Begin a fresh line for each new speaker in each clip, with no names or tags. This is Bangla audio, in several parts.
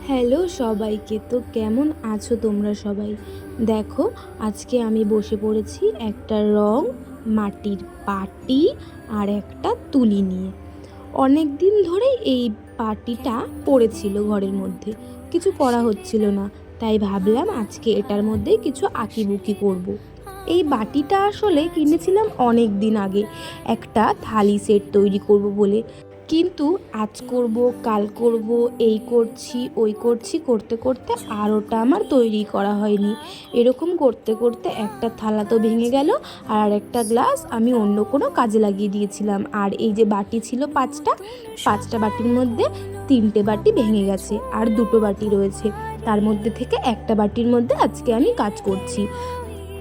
হ্যালো সবাইকে, তো কেমন আছো তোমরা সবাই? দেখো, আজকে আমি বসে পড়েছি একটা রং, মাটির পাটি আর একটা তুলি নিয়ে। অনেক দিন ধরেই এই পাটিটা পড়েছিল ঘরের মধ্যে, কিছু করা হচ্ছিল না, তাই ভাবলাম আজকে এটার মধ্যেই কিছু আঁকিবুকি করব। এই বাটিটা আসলে কিনেছিলাম অনেক দিন আগে, একটা থালি সেট তৈরি করব বলে। কিন্তু আজ করব, কাল করব, এই করছি ওই করছি করতে করতে আর ওটা আমার তৈরি করা হয়নি। এরকম করতে করতে একটা থালা তো ভেঙে গেল, আর একটা গ্লাস আমি অন্য কোনো কাজে লাগিয়ে দিয়েছিলাম। আর এই যে বাটি ছিল পাঁচটা, পাঁচটা বাটির মধ্যে তিনটে বাটি ভেঙে গেছে আর দুটো বাটি রয়েছে। তার মধ্যে থেকে একটা বাটির মধ্যে আজকে আমি কাজ করছি।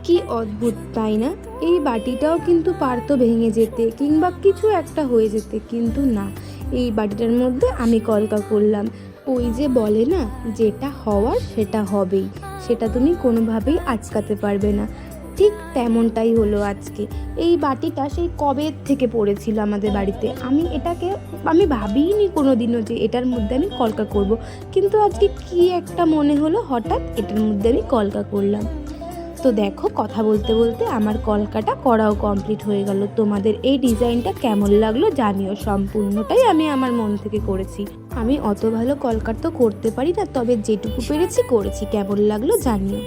কি অদ্ভুত তাই না? এই বাটিটাও কিন্তু পারতো ভেঙে যেতে কিংবা কিছু একটা হয়ে যেতে, কিন্তু না, এই বাটিটার মধ্যে আমি কলকা করলাম। ওই যে বলে না, যেটা হওয়ার সেটা হবেই, সেটা তুমি কোনোভাবেই আটকাতে পারবে না। ঠিক তেমনটাই হলো আজকে। এই বাটিটা সেই কবে থেকে পড়েছিল আমাদের বাড়িতে, আমি ভাবিনি কোনো দিনও যে এটার মধ্যে আমি কলকা করব। কিন্তু আজকে কি একটা মনে হলো, হঠাৎ এটার মধ্যে আমি কলকা করলাম। তো দেখো, কথা বলতে বলতে আমার কলকাটা করাও কমপ্লিট হয়ে গেল। তোমাদের এই ডিজাইনটা কেমন লাগলো জানিও। সম্পূর্ণটাই আমি আমার মন থেকে করেছি। আমি অত ভালো কলকাট তো করতে পারি না, তবে যেটুকু পেরেছি করেছি। কেমন লাগলো জানিও।